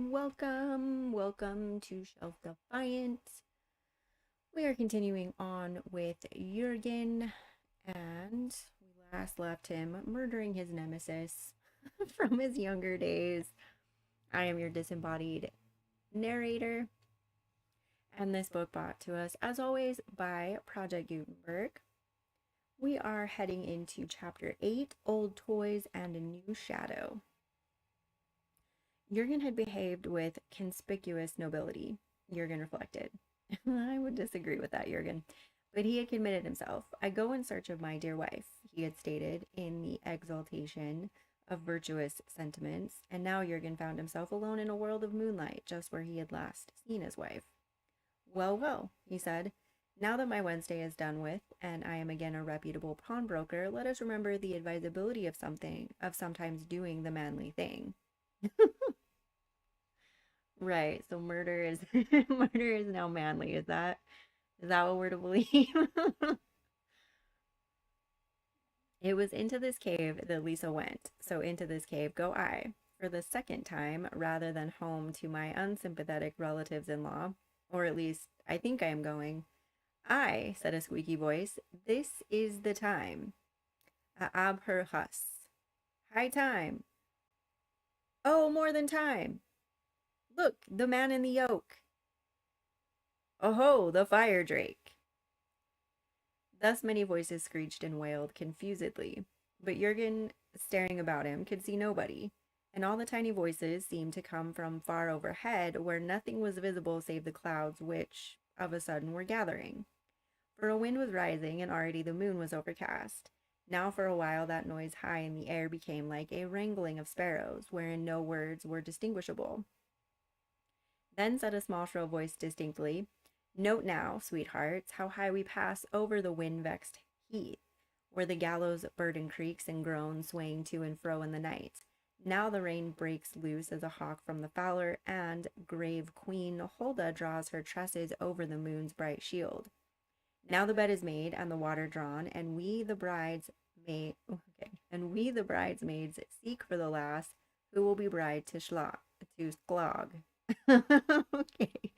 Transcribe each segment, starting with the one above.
Welcome to Shelf Defiant. We are continuing on with Jurgen, and we last left him murdering his nemesis from his younger days. I am your disembodied narrator, and this book brought to us, as always, by Project Gutenberg. We are heading into Chapter 8, Old Toys and a New Shadow. Jurgen had behaved with conspicuous nobility, Jurgen reflected. I would disagree with that, Jurgen. But he had committed himself. I go in search of my dear wife, he had stated in the exaltation of virtuous sentiments, and now Jurgen found himself alone in a world of moonlight, just where he had last seen his wife. Well, he said, now that my Wednesday is done with, and I am again a reputable pawnbroker, let us remember the advisability of sometimes doing the manly thing. Right. So murder is murder is now manly. Is that what we're to believe? It was into this cave that Lisa went. So into this cave go I, for the second time, rather than home to my unsympathetic relatives-in-law, or at least I think I am going. I, said a squeaky voice, this is the time. Ab her hus. High time. Oh, more than time. Look, the man in the yoke. Oh ho, the fire drake. Thus many voices screeched and wailed confusedly, but Jurgen, staring about him, could see nobody, and all the tiny voices seemed to come from far overhead, where nothing was visible save the clouds which, of a sudden, were gathering. For a wind was rising, and already the moon was overcast. Now for a while that noise high in the air became like a wrangling of sparrows, wherein no words were distinguishable. Then said a small shrill voice distinctly, note now, sweethearts, how high we pass over the wind-vexed heath, where the gallows burden creaks and groans, swaying to and fro in the night. Now the rain breaks loose as a hawk from the fowler, and grave Queen Holda draws her tresses over the moon's bright shield. Now the bed is made and the water drawn, and we the bridesmaids seek for the lass who will be bride to Sklag. Okay,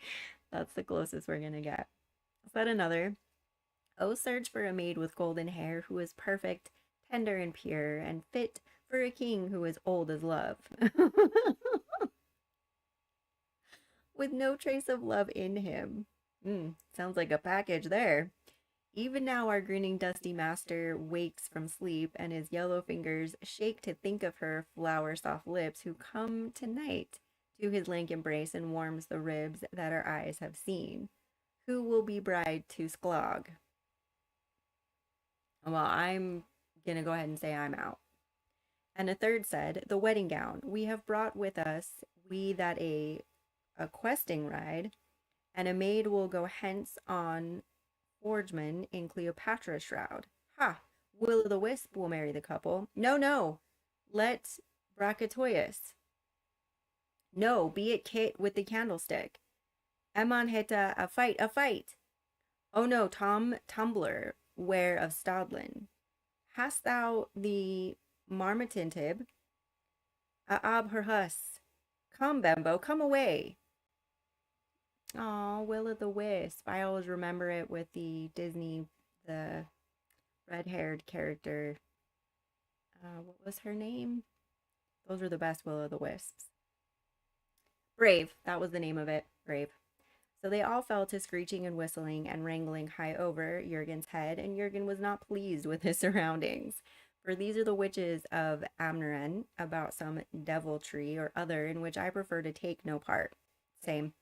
that's the closest we're gonna get. Said another, oh, search for a maid with golden hair who is perfect, tender and pure, and fit for a king who is old as love. With no trace of love in him. Sounds like a package there. Even now our grinning dusty master wakes from sleep, and his yellow fingers shake to think of her flower-soft lips who come tonight to his lank embrace and warms the ribs that our eyes have seen. Who will be bride to Sklag? Well, I'm gonna go ahead and say I'm out. And a third said, the wedding gown. We have brought with us, we that a questing ride, and a maid will go hence on forgeman in Cleopatra's shroud. Ha! Will o' the Wisp will marry the couple. No. Let Bracatoius. No, be it Kit with the candlestick. Emon heta a fight. Oh no, Tom Tumbler, ware of Stodlin. Hast thou the marmotintib? Ab her hus. Come, Bembo, come away. Oh, Will o' the Wisp. I always remember it with the Disney, the red-haired character. What was her name? Those were the best Will o' the Wisps. Brave, that was the name of it. Brave. So they all fell to screeching and whistling and wrangling high over Jurgen's head, and Jurgen was not pleased with his surroundings. For these are the witches of Amneren, about some deviltry or other in which I prefer to take no part. Same.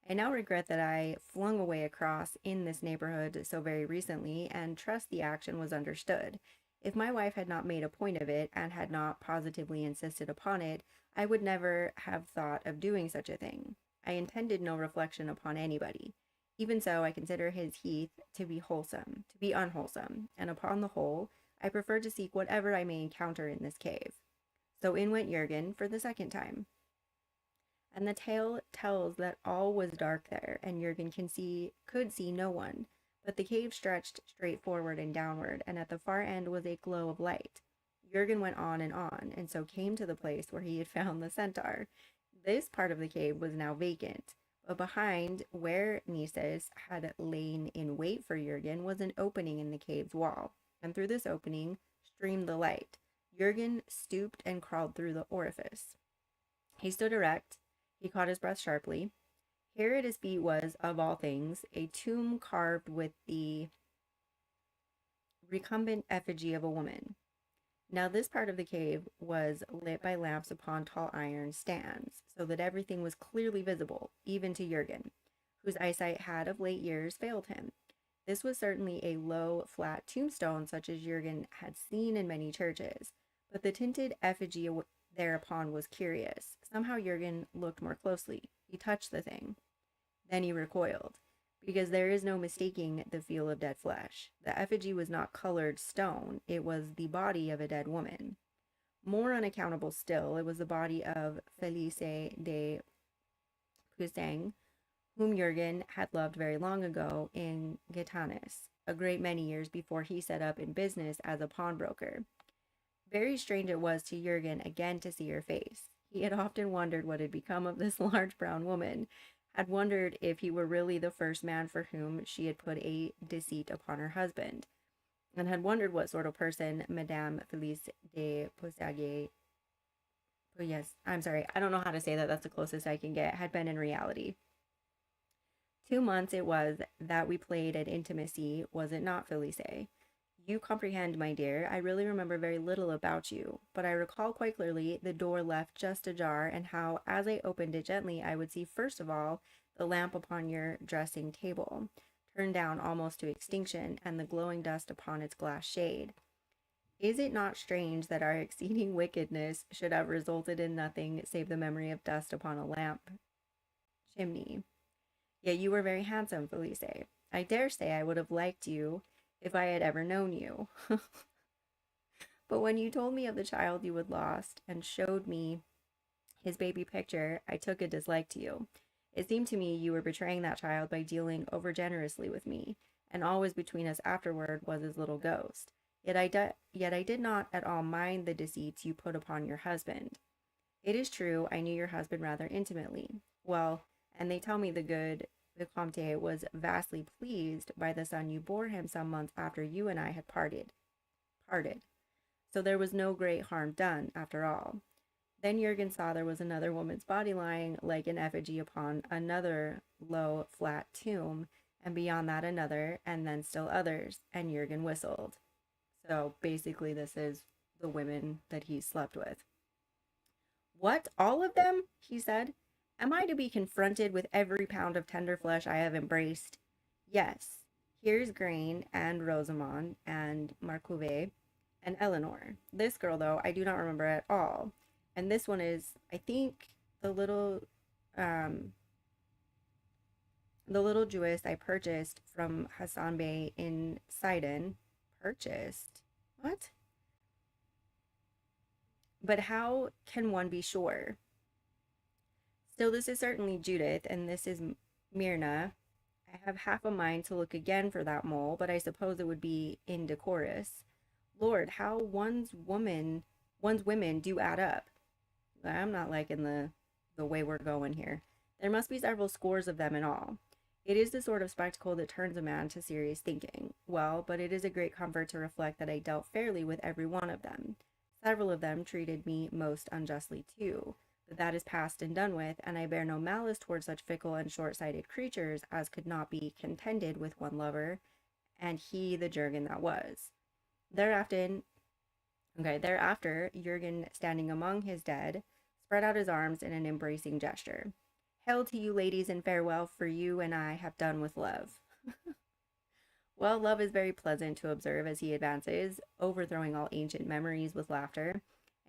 I now regret that I flung away across in this neighborhood so very recently, and trust the action was understood. If my wife had not made a point of it, and had not positively insisted upon it, I would never have thought of doing such a thing. I intended no reflection upon anybody. Even so, I consider his heath to be unwholesome, and upon the whole, I prefer to seek whatever I may encounter in this cave. So in went Jurgen for the second time. And the tale tells that all was dark there, and Jurgen could see no one, but the cave stretched straight forward and downward, and at the far end was a glow of light. Jurgen went on, and so came to the place where he had found the centaur. This part of the cave was now vacant, but behind where Nisus had lain in wait for Jurgen was an opening in the cave's wall, and through this opening streamed the light. Jurgen stooped and crawled through the orifice. He stood erect. He caught his breath sharply. Here at his feet was, of all things, a tomb carved with the recumbent effigy of a woman. Now, this part of the cave was lit by lamps upon tall iron stands, so that everything was clearly visible, even to Jurgen, whose eyesight had of late years failed him. This was certainly a low, flat tombstone such as Jurgen had seen in many churches, but the tinted effigy thereupon was curious. Somehow Jurgen looked more closely. He touched the thing. Then he recoiled, because there is no mistaking the feel of dead flesh. The effigy was not colored stone, it was the body of a dead woman. More unaccountable still, it was the body of Felice de Pusang, whom Jurgen had loved very long ago in Gitanis, a great many years before he set up in business as a pawnbroker. Very strange it was to Jurgen again to see her face. He had often wondered what had become of this large brown woman, had wondered if he were really the first man for whom she had put a deceit upon her husband, and had wondered what sort of person Madame Felice de Posague, oh yes, I'm sorry, I don't know how to say that, that's the closest I can get, had been in reality. 2 months it was that we played at intimacy, was it not, Felice? You comprehend, my dear, I really remember very little about you, but I recall quite clearly the door left just ajar, and how, as I opened it gently, I would see first of all the lamp upon your dressing table, turned down almost to extinction, and the glowing dust upon its glass shade. Is it not strange that our exceeding wickedness should have resulted in nothing save the memory of dust upon a lamp chimney? Yet you were very handsome, Felice. I dare say I would have liked you if I had ever known you. But when you told me of the child you had lost and showed me his baby picture, I took a dislike to you. It seemed to me you were betraying that child by dealing over generously with me, and always between us afterward was his little ghost. Yet I did not at all mind the deceits you put upon your husband. It is true, I knew your husband rather intimately. Well, and they tell me the good Vicomte was vastly pleased by the son you bore him some months after you and I had parted. So there was no great harm done, after all. Then Jurgen saw there was another woman's body lying like an effigy upon another low, flat tomb, and beyond that another, and then still others, and Jurgen whistled. So basically this is the women that he slept with. What, all of them? He said. Am I to be confronted with every pound of tender flesh I have embraced? Yes. Here's Grain, and Rosamond, and Marcouve, and Eleanor. This girl, though, I do not remember at all. And this one is, I think, um, the little Jewess I purchased from Hassan Bey in Sidon. Purchased? What? But how can one be sure? Still, this is certainly Judith, and this is Myrna. I have half a mind to look again for that mole, but I suppose it would be indecorous. Lord, how one's women do add up. I'm not liking the way we're going here. There must be several scores of them in all. It is the sort of spectacle that turns a man to serious thinking. Well, but it is a great comfort to reflect that I dealt fairly with every one of them. Several of them treated me most unjustly too, but that is past and done with, and I bear no malice toward such fickle and short-sighted creatures as could not be contented with one lover, and he the Jurgen that was. Thereafter, Jurgen, standing among his dead, spread out his arms in an embracing gesture. Hail to you, ladies, and farewell, for you and I have done with love. Well, love is very pleasant to observe as he advances, overthrowing all ancient memories with laughter,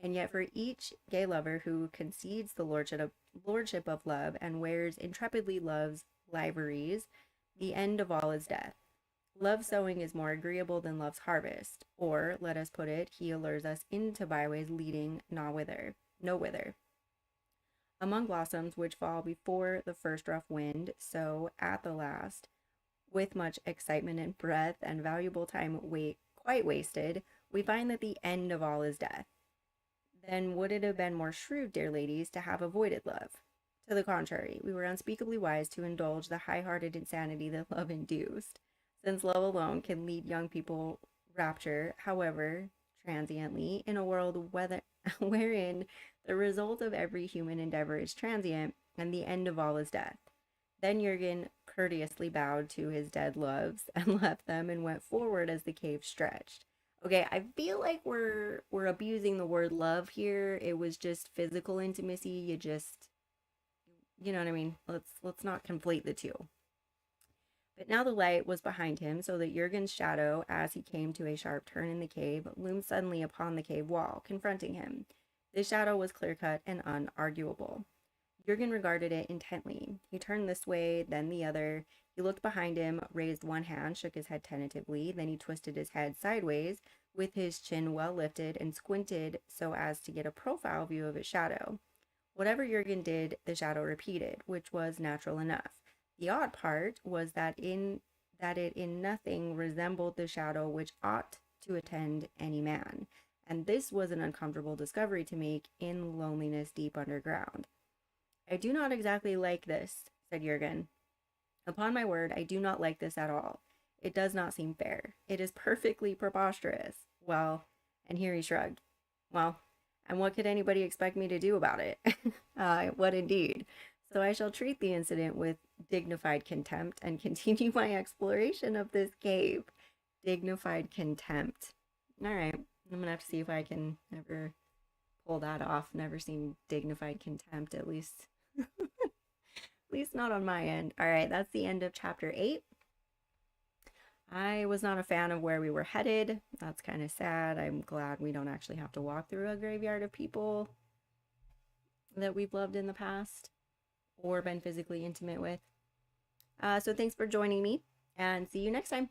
and yet for each gay lover who concedes the lordship of love and wears intrepidly love's liveries, the end of all is death. Love sowing is more agreeable than love's harvest, or, let us put it, he allures us into byways leading no whither. Among blossoms which fall before the first rough wind, so, at the last, with much excitement and breath and valuable time quite wasted, we find that the end of all is death. Then would it have been more shrewd, dear ladies, to have avoided love? To the contrary, we were unspeakably wise to indulge the high-hearted insanity that love induced, since love alone can lead young people rapture, however transiently, in a world wherein the result of every human endeavor is transient, and the end of all is death. Then Jurgen courteously bowed to his dead loves and left them and went forward as the cave stretched. Okay, I feel like we're abusing the word love here. It was just physical intimacy. You know what I mean? Let's not conflate the two. But now the light was behind him, so that Jurgen's shadow, as he came to a sharp turn in the cave, loomed suddenly upon the cave wall, confronting him. This shadow was clear cut and unarguable. Jurgen regarded it intently. He turned this way, then the other. He looked behind him, raised one hand, shook his head tentatively, then he twisted his head sideways, with his chin well lifted, and squinted so as to get a profile view of its shadow. Whatever Jurgen did, the shadow repeated, which was natural enough. The odd part was that it in nothing resembled the shadow which ought to attend any man, and this was an uncomfortable discovery to make in loneliness deep underground. I do not exactly like this, said Jurgen. Upon my word, I do not like this at all. It does not seem fair. It is perfectly preposterous. Well, and here he shrugged. Well, and what could anybody expect me to do about it? What indeed? So I shall treat the incident with dignified contempt and continue my exploration of this cave. Dignified contempt. All right, I'm gonna have to see if I can ever pull that off. Never seen dignified contempt, at least. At least not on my end. All right, that's the end of chapter 8. I was not a fan of where we were headed. That's kind of sad. I'm glad we don't actually have to walk through a graveyard of people that we've loved in the past or been physically intimate with. So thanks for joining me, and see you next time.